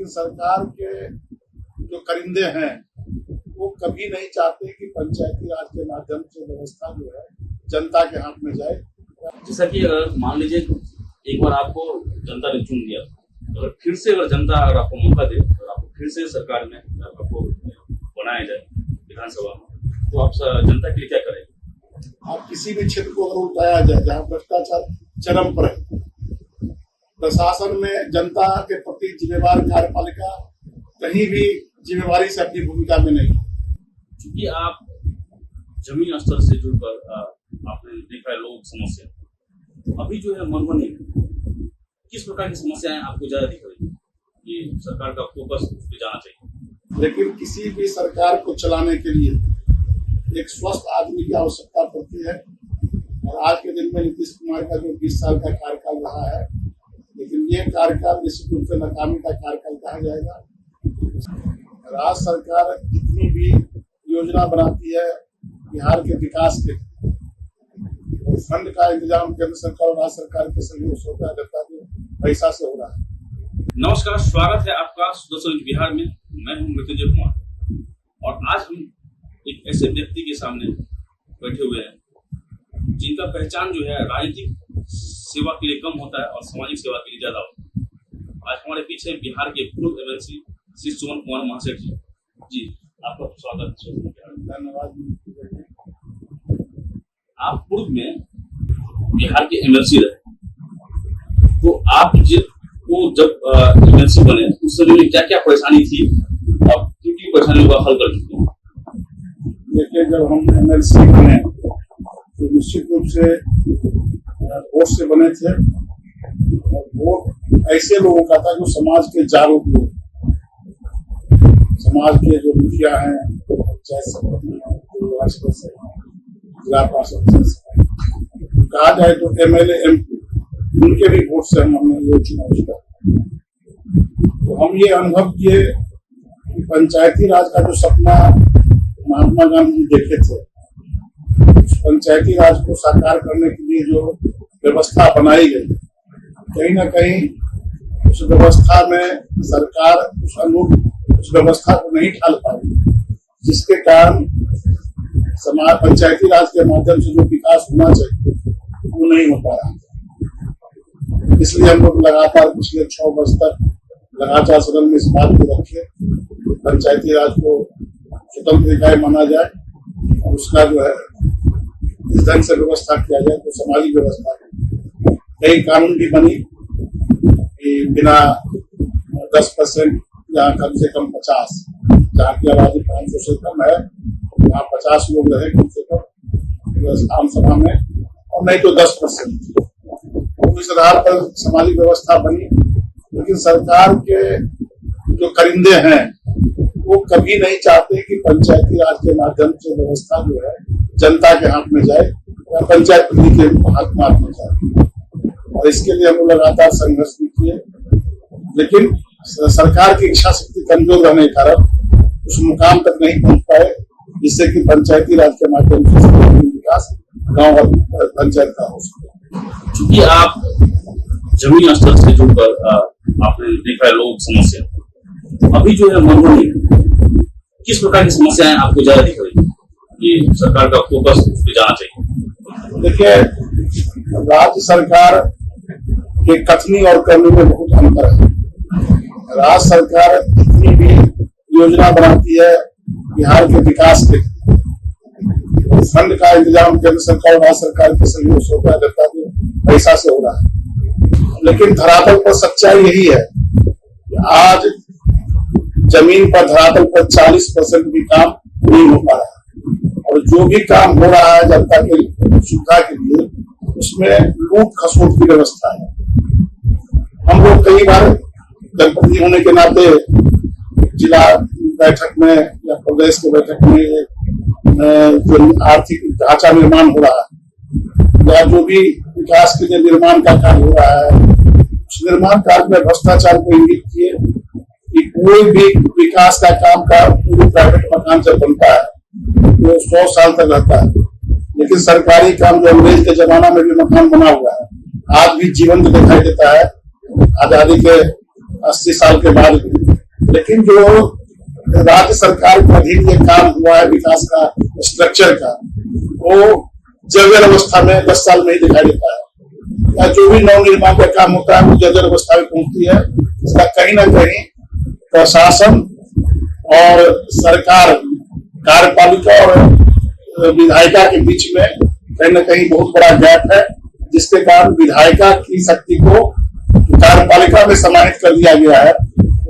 सरकार के जो करिंदे हैं वो कभी नहीं चाहते कि पंचायती राज के माध्यम से व्यवस्था जो है जनता के हाथ में जाए। जैसा कि अगर मान लीजिए एक बार आपको जनता ने चुन लिया, अगर फिर से अगर जनता अगर आपको मौका दे और आपको फिर से सरकार में आपको बनाया जाए विधानसभा में, तो आप जनता के लिए क्या करेंगे? आप किसी भी क्षेत्र को अगर उठाया जाए जहाँ भ्रष्टाचार चरम पर है, प्रशासन में जनता के प्रति जिम्मेवार कार्यपालिका कहीं भी जिम्मेवारी से अपनी भूमिका में नहीं। क्योंकि आप जमीन स्तर से जुड़कर आपने देखा है लोग समस्या, तो अभी जो है मधुबनी में किस प्रकार की समस्याएं आपको ज्यादा दिख रही है कि सरकार का फोकस उस पर जाना चाहिए? लेकिन किसी भी सरकार को चलाने के लिए एक स्वस्थ आदमी की आवश्यकता पड़ती है, और आज के दिन में नीतीश कुमार का जो 20 साल का कार्यकाल रहा है, लेकिन ये कार्यकाल निश्चित रूप से नाकामी का कार्यकाल कहा जाएगा। राज्य सरकार जितनी भी योजना बनाती है बिहार के विकास के, और फंड का इंतजाम केंद्र सरकार और राज्य सरकार के सहयोग से होता है, जनता के पैसा से हो रहा है। नमस्कार, स्वागत है आपका सुदर्शन बिहार में। मैं हूं मृत्युंजय कुमार और आज हम एक ऐसे व्यक्ति के सामने बैठे हुए हैं जिनका पहचान जो है राजनीतिक सेवा के लिए कम होता है और सामाजिक सेवा के लिए ज्यादा होता है। आज हमारे पीछे बिहार के पूर्व एमएलसी श्री सुमन कुमार महासेठ जी, आपका स्वागत है। धन्यवाद। आप पूर्व में बिहार के एमएलसी रहे, तो आप वो जब एमएलसी बने उस समय क्या क्या परेशानी थी और किन किन परेशानियों का हल कर चुके हैं? देखिए, जब हम एमएलसी बने तो निश्चित रूप से वोट से बने थे, और वोट ऐसे लोगों का था जो समाज के जागरूक लोग, समाज के जो मुखिया हैं, पंचायत समिति जिला पार्षद कहा जाए तो एमएलए एमपी, उनके भी वोट से हमने ये चुनाव जीता। तो हम ये अनुभव किए कि पंचायती राज का जो सपना महात्मा गांधी देखे थे, उस पंचायती राज को साकार करने के लिए जो व्यवस्था बनाई गई, कहीं ना कहीं उस व्यवस्था में सरकार उस व्यवस्था को नहीं ढाल पाई, जिसके कारण समाज पंचायती राज के माध्यम से जो विकास होना चाहिए वो नहीं हो पाया। इसलिए हम लोग लगातार पिछले 6 वर्ष तक लगातार सदन में इस बात को रखे पंचायती राज को स्वतंत्र इकाई माना जाए और उसका जो है इस ढंग से व्यवस्था किया जाए तो सामाजिक व्यवस्था कई कानून भी बनी कि बिना 10% या कम से कम 50, जहाँ की आबादी 500 से कम है वहाँ 50 लोग रहे कम से कम आम सभा में, और नहीं तो 10%। इस आधार पर सामाजिक व्यवस्था बनी। लेकिन सरकार के जो करिंदे हैं वो कभी नहीं चाहते कि पंचायती राज के माध्यम से व्यवस्था जो है जनता के हाथ में जाए या पंचायत प्रतिनिधि के हाथ में जाए, और इसके लिए हम लगातार संघर्ष भी किए। लेकिन सरकार की इच्छा शक्ति कमजोर रहने के कारण उस मुकाम तक नहीं पहुंच पाए जिससे कि पंचायती राज के माध्यम से विकास गांव और पंचायत का हो सके। क्योंकि आप जमीन स्तर से जुड़कर आपने देखा है लोग समस्या, तो अभी जो है मधुबनी में किस प्रकार की समस्याएं आपको ज्यादा दिख रही है कि सरकार का फोकस उस पर जाना चाहिए? देखिए, राज्य सरकार के कथनी और करनी में बहुत अंतर है। राज्य सरकार जितनी भी योजना बनाती है बिहार के विकास के, फंड का इंतजाम केंद्र सरकार और राज्य सरकार के सहयोग से होता है, जनता के पैसा से हो रहा है। लेकिन धरातल पर सच्चाई यही है कि आज जमीन पर धरातल पर 40% भी काम नहीं हो पा रहा है, और जो भी काम हो रहा है जनता के सुविधा के लिए उसमें लूट खसोट की व्यवस्था है। हम लोग कई बार जनप्रतिनिधि होने के नाते जिला बैठक में या प्रदेश के बैठक में जो आर्थिक ढांचा निर्माण हो रहा है या जो भी विकास के लिए निर्माण का कार्य हो रहा है, उस निर्माण कार्य में भ्रष्टाचार को इंगित किए कि कोई भी विकास का काम का पूरी प्राइवेट मकान जब बनता है तो 100 साल तक रहता है, लेकिन सरकारी काम जो अंग्रेज के जमाना में भी मकान बना हुआ है आज भी जीवंत दिखाई देता है। आजादी के 80 साल के बाद लेकिन जो राज्य सरकार के अधीन ये काम हुआ है विकास का स्ट्रक्चर का, वो जर्जर अवस्था में 10 साल में ही दिखाई देता है। या जो भी नवनिर्माण का काम होता है वो जर्जर अवस्था में पहुंचती है। इसका कहीं ना कहीं प्रशासन और सरकार, कार्यपालिका और विधायिका के बीच में कहीं ना कहीं बहुत बड़ा गैप है, जिसके कारण विधायिका की शक्ति को कार्यपालिका में समाहित कर दिया गया है।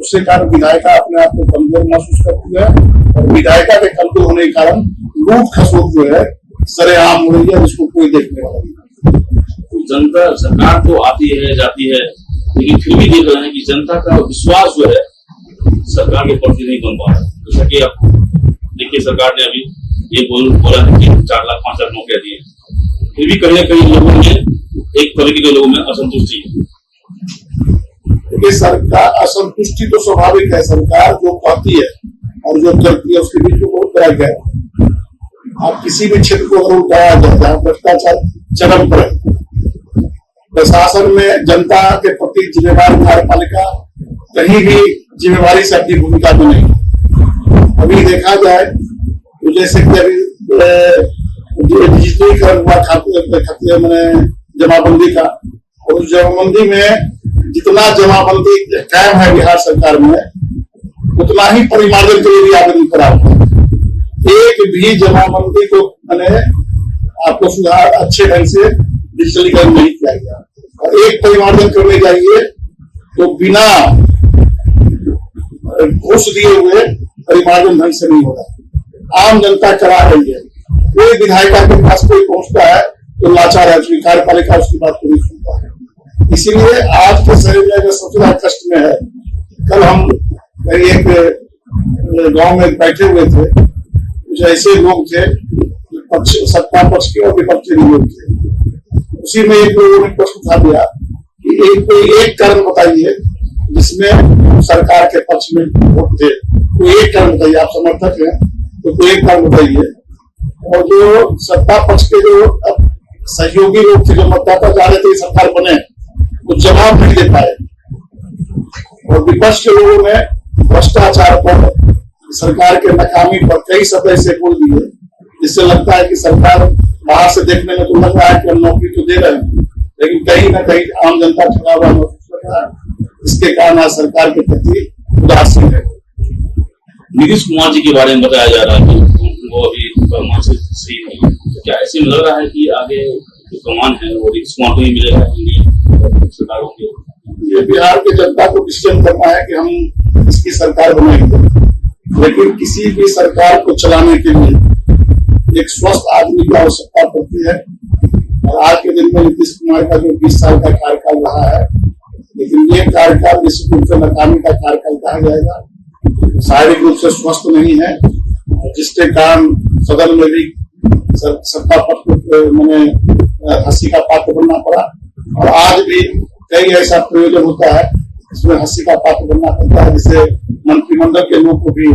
उसके कारण विधायिका अपने आप को कमजोर महसूस करती है और विधायिका के कमजोर होने के कारण लूट खसोट जो है सरेआम हो रही है, जिसको कोई देखने वाला नहीं। जनता सरकार तो आती है जाती है, लेकिन फिर भी देख रहे हैं कि जनता का विश्वास जो है सरकार के प्रति नहीं बन पा रहा है। जैसा कि आप देखिए, सरकार ने अभी ये बोला है कि 4 लाख 5 लाख नौकरियां दी है, फिर भी कहीं ना कहीं लोगों में एक तरीके के लोगों में असंतुष्टि है। क्योंकि सरकार असंतुष्टि तो स्वाभाविक है। सरकार जो कहती है और जो करती है उसके बीच में बहुत बड़ा गैप है। आप किसी भी क्षेत्र को अगर उठाया जाए जहाँ भ्रष्टाचार चरम पर है, प्रशासन में जनता के प्रति जिम्मेदार कार्यपालिका कहीं भी जिम्मेवारी से अपनी भूमिका में नहीं। अभी देखा जाए तो जैसे कि अभी डिजिटलीकरण हुआ खाते मैंने जमाबंदी का, और उस जमाबंदी में जितना जमाबंदी कायम है बिहार सरकार में, उतना ही परिमार्जन के लिए भी आवेदन करा हुआ है। एक भी जमाबंदी को मैंने आपको सुधार अच्छे ढंग से डिजिटलीकरण नहीं किया गया, और एक परिमार्जन करने जाइए तो बिना घूस दिए हुए परिमार्जन ढंग से नहीं हो रहा। आम जनता करा रही है, कोई विधायिका के पास कोई पहुंचता है तो लाचार है, कार्यपालिका उसकी बात को नहीं सुनता है। इसीलिए आज के समय में अगर सबसे ज्यादा कष्ट में है। कल हम एक गांव में बैठे हुए थे, कुछ ऐसे लोग थे सत्ता पक्ष के और विपक्ष के लोग थे। उसी में एक लोगों ने प्रश्न उठा दिया कि कोई एक कारण बताइए जिसमें सरकार के पक्ष में वोट थे, कोई एक कारण बताइए। आप समर्थक हैं तो कोई एक कारण बताइए। और जो सत्ता पक्ष के जो सहयोगी लोग थे, जो मतदाता जा रहे थे सरकार बने, वो जवाब नहीं दे पाए। और विपक्ष के लोगों ने भ्रष्टाचार पर, सरकार के नाकामी पर कई शब्द ऐसे बोल दिए जिससे लगता है कि सरकार बाहर से देखने में तो लग रहा है कि हम नौकरी तो दे रहे हैं, लेकिन कहीं ना कहीं आम जनता ठगा हुआ महसूस कर रहा है। इसके कारण आज सरकार के प्रति उदासीन है। नीतीश कुमार जी के बारे में बताया जा रहा है कि वो अभी मानसिक सही नहीं, तो क्या ऐसे में लग रहा है कि आगे जो कमान है वो नीतीश कुमार को ही मिलेगा सरकारों के? ये बिहार की जनता को डिसीजन करना है कि हम इसकी सरकार बनाएंगे, लेकिन किसी भी सरकार को चलाने के लिए एक स्वस्थ आदमी की आवश्यकता पड़ती है। और आज के दिन में नीतीश कुमार का जो 20 साल का कार्यकाल रहा है, लेकिन ये कार्यकाल निश्चित रूप से नाकामी का कार्यकाल कहा जाएगा। शारीरिक रूप से स्वस्थ नहीं है, जिसके कारण सदन में भी सत्ता पक्ष मैंने हंसी का पात्र बनना पड़ा। और आज भी कई ऐसा प्रयोजन होता है इसमें हंसी का पात्र बनना पड़ता है, जिससे मंत्रिमंडल के लोग को भी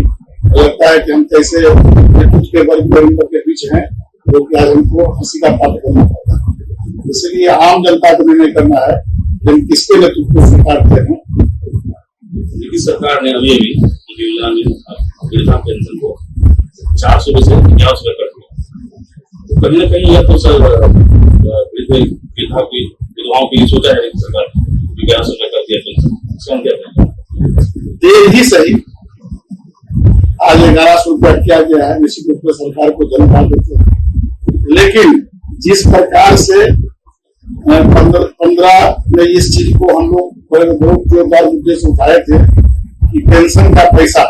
लगता है कि हम कैसे कुछ के वर्ग के बीच हैं, जो कि आज हमको हंसी का पात्र बनना पड़ता है। इसलिए आम जनता को निर्णय करना है लेकिन किसके नेतृत्व को स्वीकारते हैं। नीतीश सरकार ने अभी योजना में वृद्धा पेंशन को 400 से 1100 कर दिया, तो कहीं ना कहीं यह तो सर विधवाओं के लिए सोचा है सरकार 1100 कर दिया पेंशन, देर ही सही आज 1100 रुपया किया गया है। निश्चित रूप से सरकार को धन्यवाद देते हैं, लेकिन जिस प्रकार से 15 में इस चीज को हम लोग बहुत जोरदार मुद्दे से उठाए थे कि पेंशन का पैसा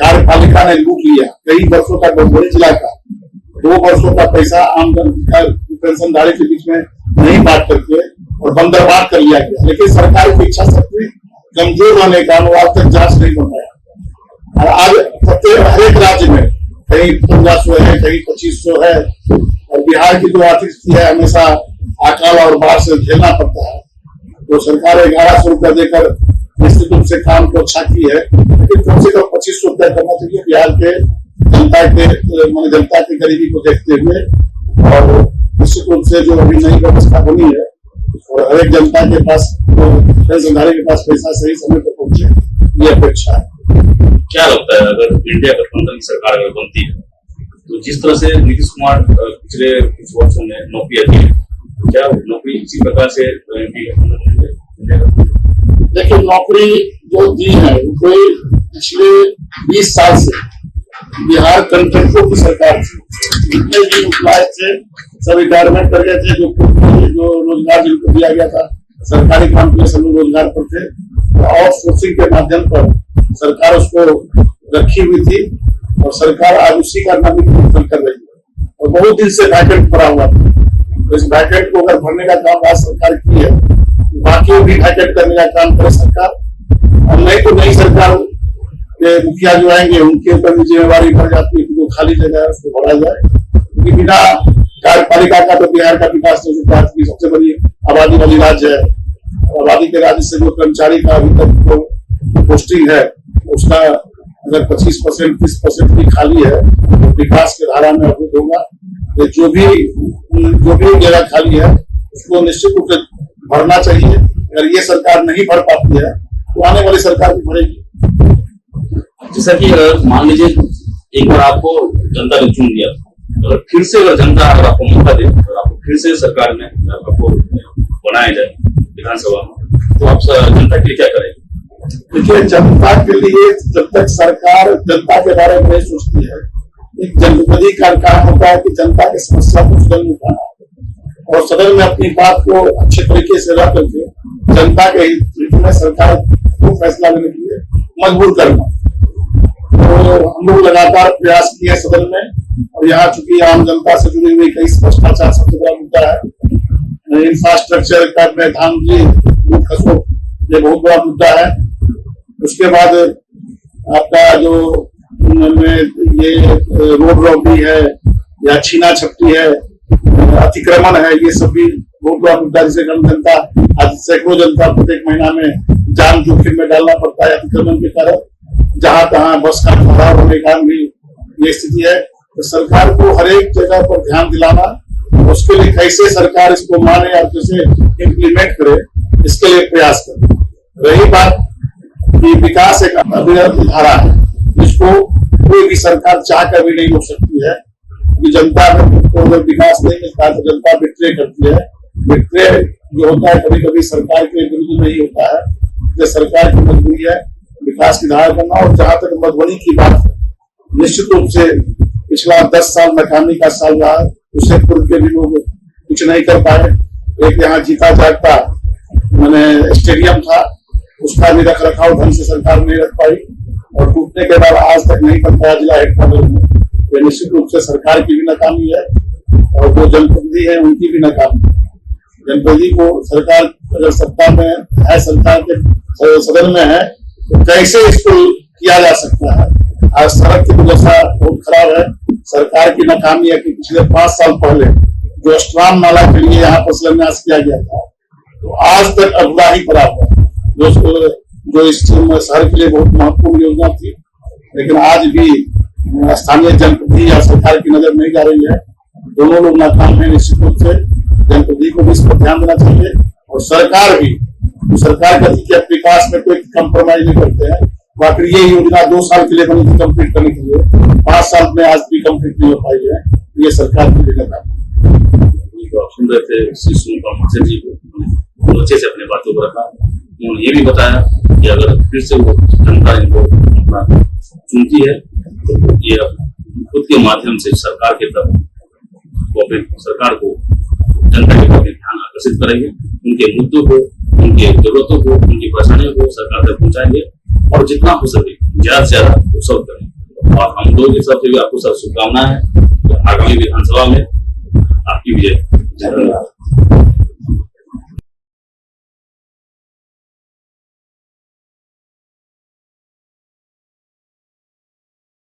कार्यपालिका ने लूट लिया। कई वर्षों का भोपाल जिला का 2 वर्षों का पैसा आम पेंशनधारी के बीच में नहीं बांट करके और बंदरबांट कर लिया गया। लेकिन सरकार की इच्छा शक्ति कमजोर होने का आज तक जांच नहीं बन पाया। और आज प्रत्येक हर एक राज्य में कहीं 1500 है, कहीं 2500 है, और बिहार की जो आर्थिक स्थिति है हमेशा अकाल और बाढ़ से झेलना पड़ता है। तो सरकार 1100 रुपया देकर निश्चित रूप से काम को अच्छा की है, लेकिन कम से कम 2500 रुपया करना चाहिए बिहार के जनता की गरीबी को देखते हुए। और निश्चित रूप से जो अभी नई व्यवस्था बनी है और हर एक जनता के पास पेंशनधारी के पास पैसा सही समय पर पहुंचे, ये अपेक्षा है। क्या लगता है अगर इंडिया गठबंधन की सरकार अगर बनती है तो जिस तरह से नीतीश कुमार पिछले कुछ वर्षों में नौकरियां दी, क्या नौकरी इसी प्रकार से देखिए, नौकरी जो दी है कोई पिछले 20 साल से बिहार कंट्रेक्टरों की सरकार थी। जितने भी एम्प्लॉय थे सब रिटायरमेंट कर गए थे। जो रोजगार जिनको दिया गया था सरकारी काम के लिए सब लोग रोजगार पर थे, आउटसोर्सिंग के माध्यम पर सरकार उसको रखी हुई थी और सरकार आज उसी का नवीनीकरण कर रही है और बहुत दिन से वैकेंट पड़ा हुआ था। तो इस वैकेंट को अगर भरने का काम आज सरकार की है, बाकी भी वैकेंट करने का काम करे सरकार, और नहीं तो नई सरकार के मुखिया जो आएंगे उनके ऊपर भी जिम्मेवारी बढ़ जाती है कि जो खाली जगह है उसको भरा जाए। क्योंकि बिना कार्यपालिका का तो बिहार का विकास नहीं होता है। सबसे बड़ी आबादी वाली राज्य है, आबादी के राज्य से जो कर्मचारी का अभी तक जो पोस्टिंग है उसका अगर 25% 30% भी खाली है तो विकास की धारा में अवरुद्ध होगा। जो भी जगह खाली है उसको निश्चित रूप से भरना चाहिए। अगर ये सरकार नहीं भर पाती है तो आने वाली सरकार भी भरेगी। जैसा कि मान लीजिए एक बार आपको जनता ने चुन लिया, अगर फिर से अगर जनता अगर आपको मौका दे और आपको फिर से सरकार में आपको बनाया जाए विधानसभा में, तो आप जनता के लिए क्या करेंगे? देखिए, जनता के लिए जब तक सरकार जनता के बारे में नहीं सोचती है, एक जनप्रतिनिधि का काम होता है कि जनता की समस्या को सदन में उठाना और सदन में अपनी बात को अच्छे तरीके से रख करके जनता के हित में सरकार को फैसला लेने के लिए मजबूर करना। तो हम लोग लगातार प्रयास किए सदन में, और यहाँ चूंकि आम जनता से जुड़ी हुई कई भ्रष्टाचार सबसे बड़ा मुद्दा है, इंफ्रास्ट्रक्चर का में धांधली ये बहुत बड़ा मुद्दा है। उसके बाद आपका जो ये रोड रॉबरी है या छीना झपटी है, अतिक्रमण है, ये सब भी बहुत बड़ा मुद्दा जिसे जनता आज सैकड़ों जनता प्रत्येक महीना में जान जोखिम में डालना पड़ता है अतिक्रमण के कारण। जहां तहां बस का खराब होने का भी ये स्थिति है। तो सरकार को हर एक जगह पर ध्यान दिलाना, उसके लिए कैसे सरकार इसको माने और कैसे इम्प्लीमेंट करे, इसके लिए प्रयास करे। रही बात कि विकास एक अविरत धारा है जिसको कोई भी सरकार चाह कर भी नहीं हो सकती है, क्योंकि जनता को अगर विकास नहीं मिलता तो जनता बिट्रे करती है। बिट्रे जो होता है कभी कभी सरकार के विरुद्ध नहीं होता है, जो सरकार की मजबूरी है विकास की धारा करना। और जहां तक मधुबनी की बात है, निश्चित रूप से पिछला 10 साल नाकामी का साल रहा, उससे पूर्व के भी लोग कुछ नहीं कर पाए। एक यहाँ जीता जागता मैंने स्टेडियम था, उसका भी रख रखाव ढंग से सरकार नहीं रख पाई और टूटने के बाद आज तक नहीं बन पाया जिला हेडक्वार्टर में। ये निश्चित रूप से सरकार की भी नाकामी है और जो जनप्रतिनिधि है उनकी भी नाकामी है। जनप्रतिनिधि को सरकार अगर सत्ता में है, सरकार के सदन में है, तो कैसे इसको किया जा सकता है? आज सड़क की व्यवस्था बहुत खराब है। सरकार की नाकामी है कि पिछले 5 साल पहले जो अस्ट्राम नाला के लिए यहाँ पर शिलान्यास किया गया था, तो आज तक अधूरा ही पड़ा हुआ, जो इस शहर के लिए बहुत महत्वपूर्ण योजना थी, लेकिन आज भी स्थानीय जनप्रतिनिधि या सरकार की नजर नहीं जा रही है। दोनों लोग नाकाम है। निश्चित रूप से जनप्रतिनिधि को भी इस पर ध्यान देना चाहिए और सरकार भी, सरकार कहती है कि विकास में कोई कंप्रोमाइज नहीं करते हैं। बाकी ये योजना 2 साल के लिए बनी थी कंप्लीट करने के लिए, 5 साल में आज भी कंप्लीट नहीं हो पाई है। ये सरकार की भी नाकामी। आप सुन रहे थे जी को अच्छे से अपनी बातों को रखा। उन्होंने ये भी बताया कि अगर फिर से वो जनता इनको अपना चुनती है तो ये खुद के माध्यम से सरकार के तरफ सरकार को जनता के प्रति ध्यान आकर्षित करेंगे, उनके मुद्दों को, उनके जरूरतों को, उनकी परेशानियों को सरकार तक पहुंचाएंगे और जितना हो सके ज्यादा से ज्यादा वो सब करेंगे। और हम लोगों की तरफ से भी आपको सब शुभकामनाएं है। तो आगामी विधानसभा में आपकी विजय।